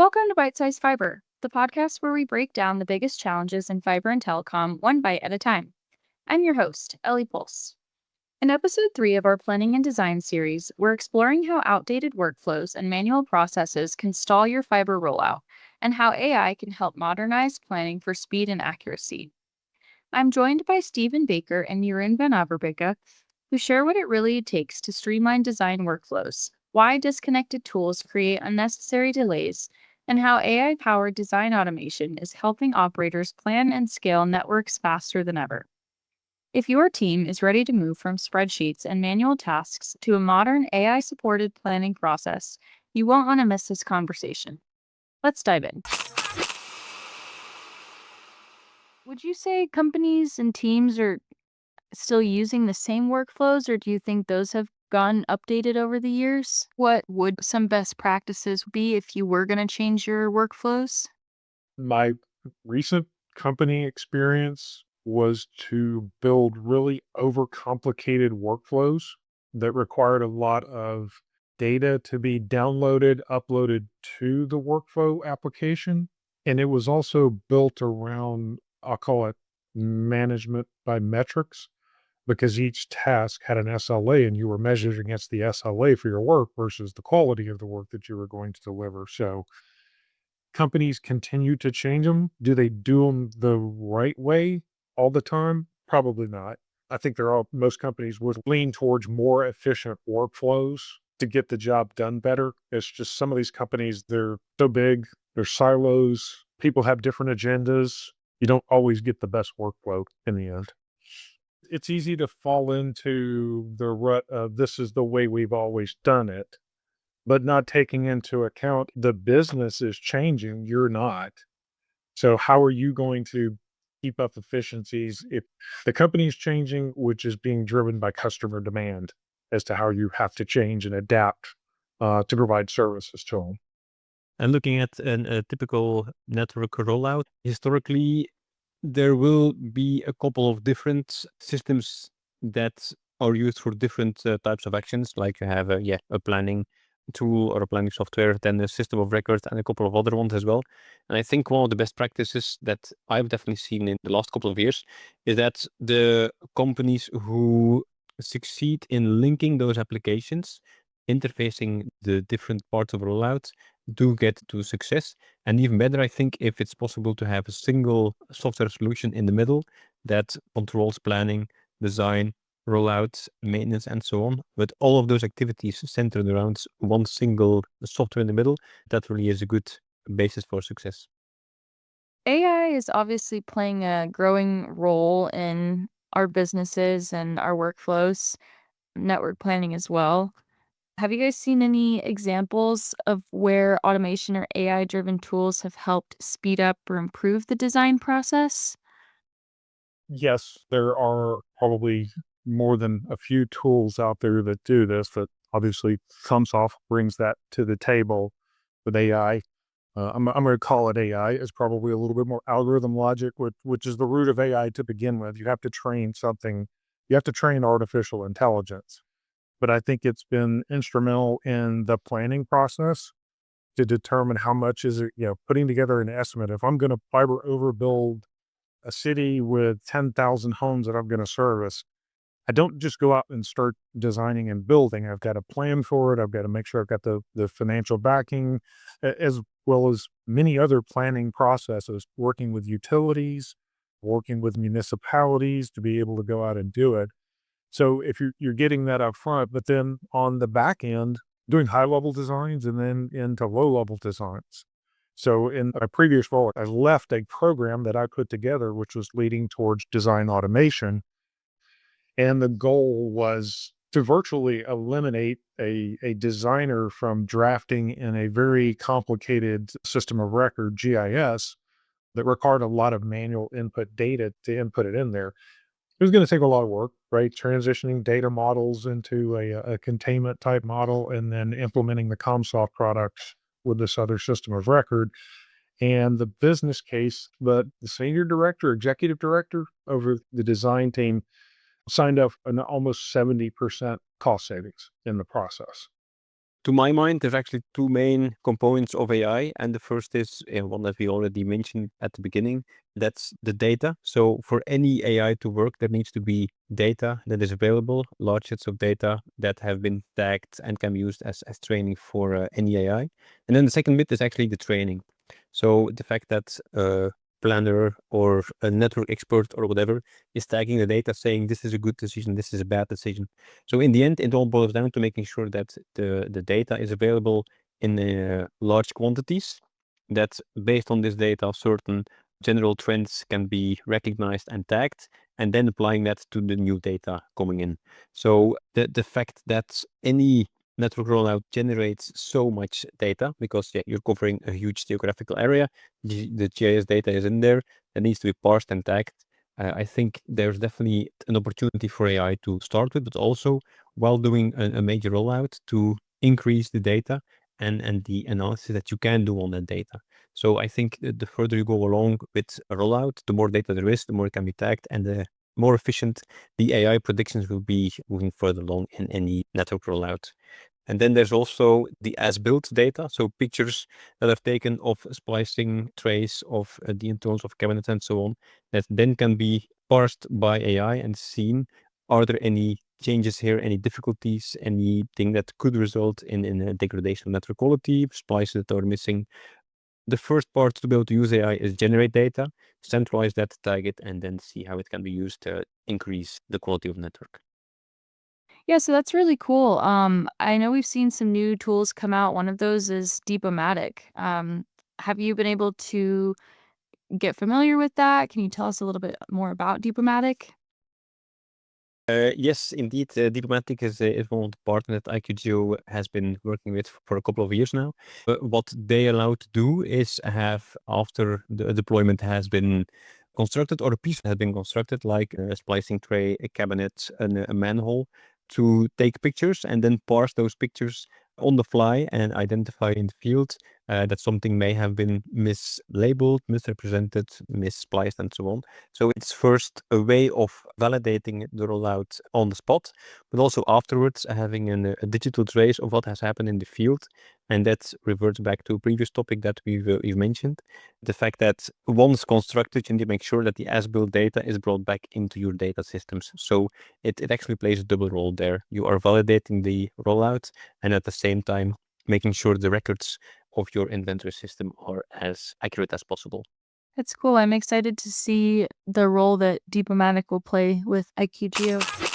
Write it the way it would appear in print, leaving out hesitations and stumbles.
Welcome to Bitesize Fiber, the podcast where we break down the biggest challenges in fiber and telecom one bite at a time. I'm your host, Ellie Puls. In episode 3 of our Planning and Design series, we're exploring how outdated workflows and manual processes can stall your fiber rollout and how AI can help modernize planning for speed and accuracy. I'm joined by Stephen Baker and Jeroen Vanhaverbeke, who share what it really takes to streamline design workflows, why disconnected tools create unnecessary delays, and how AI-powered design automation is helping operators plan and scale networks faster than ever. If your team is ready to move from spreadsheets and manual tasks to a modern AI-supported planning process, you won't want to miss this conversation. Let's dive in. Would you say companies and teams are still using the same workflows, or do you think those have gotten updated over the years? What would some best practices be if you were going to change your workflows? My recent company experience was to build really overcomplicated workflows that required a lot of data to be downloaded, uploaded to the workflow application. And it was also built around, I'll call it management by metrics, because each task had an SLA and you were measured against the SLA for your work versus the quality of the work that you were going to deliver. So companies continue to change them. Do they do them the right way all the time? Probably not. I think most companies would lean towards more efficient workflows to get the job done better. It's just some of these companies, they're so big, they're silos, people have different agendas. You don't always get the best workflow in the end. It's easy to fall into the rut of this is the way we've always done it, but not taking into account the business is changing, you're not. So how are you going to keep up efficiencies if the company is changing, which is being driven by customer demand as to how you have to change and adapt to provide services to them? And looking at a typical network rollout, historically, there will be a couple of different systems that are used for different types of actions. Like you have a planning tool or a planning software, then a system of record, and a couple of other ones as well. And I think one of the best practices that I've definitely seen in the last couple of years is that the companies who succeed in linking those applications, interfacing the different parts of rollout, do get to success. And even better, I think, if it's possible to have a single software solution in the middle that controls planning, design, rollouts, maintenance, and so on, with all of those activities centered around one single software in the middle, that really is a good basis for success. AI is obviously playing a growing role in our businesses and our workflows, network planning as well. Have you guys seen any examples of where automation or AI-driven tools have helped speed up or improve the design process? Yes, there are probably more than a few tools out there that do this, that obviously Thumbsoft brings that to the table with AI. I'm going to call it AI. It's probably a little bit more algorithm logic, which is the root of AI to begin with. You have to train something. You have to train artificial intelligence. But I think it's been instrumental in the planning process to determine how much is it, putting together an estimate. If I'm going to fiber overbuild a city with 10,000 homes that I'm going to service, I don't just go out and start designing and building. I've got to plan for it. I've got to make sure I've got the financial backing, as well as many other planning processes, working with utilities, working with municipalities to be able to go out and do it. So if you're getting that up front, but then on the back end, doing high level designs and then into low level designs. So in my previous role, I left a program that I put together, which was leading towards design automation. And the goal was to virtually eliminate a designer from drafting in a very complicated system of record, GIS, that required a lot of manual input data to input it in there. It was going to take a lot of work, right? Transitioning data models into a containment type model and then implementing the ComSoft products with this other system of record. And the business case, but the senior director, executive director over the design team signed up an almost 70% cost savings in the process. To my mind, there's actually two main components of AI. And the first is one that we already mentioned at the beginning. That's the data. So for any AI to work, there needs to be data that is available, large sets of data that have been tagged and can be used as training for any AI. And then the second bit is actually the training. So the fact that a planner or a network expert or whatever is tagging the data saying this is a good decision, this is a bad decision. So in the end, it all boils down to making sure that the data is available in large quantities, that based on this data, certain general trends can be recognized and tagged, and then applying that to the new data coming in. So the fact that any network rollout generates so much data because you're covering a huge geographical area, the GIS data is in there, that needs to be parsed and tagged. I think there's definitely an opportunity for AI to start with, but also while doing a major rollout to increase the data and the analysis that you can do on that data. So I think the further you go along with a rollout, the more data there is, the more it can be tagged, and the more efficient the AI predictions will be moving further along in any network rollout. And then there's also the as-built data, so pictures that I've taken of splicing trays of the internals of cabinets and so on, that then can be parsed by AI and seen. Are there any changes here, any difficulties, anything that could result in a degradation of network quality, splices that are missing? The first part to be able to use AI is generate data, centralize that, tag it, and then see how it can be used to increase the quality of network. Yeah, so that's really cool. I know we've seen some new tools come out. One of those is Deepomatic. Have you been able to get familiar with that? Can you tell us a little bit more about Deepomatic? Yes, indeed. Diplomatic is one of the partners that IQGeo has been working with for a couple of years now. What they allow to do is have, after the deployment has been constructed or a piece has been constructed, like a splicing tray, a cabinet, a manhole, to take pictures and then parse those pictures on the fly and identify in the field that something may have been mislabeled, misrepresented, misspliced, and so on. So it's first a way of validating the rollout on the spot, but also afterwards having a digital trace of what has happened in the field. And that reverts back to a previous topic that we've mentioned, the fact that once constructed, you need to make sure that the as-built data is brought back into your data systems. So it actually plays a double role there. You are validating the rollout and at the same time making sure the records of your inventory system are as accurate as possible. That's cool. I'm excited to see the role that Deepomatic will play with IQGeo.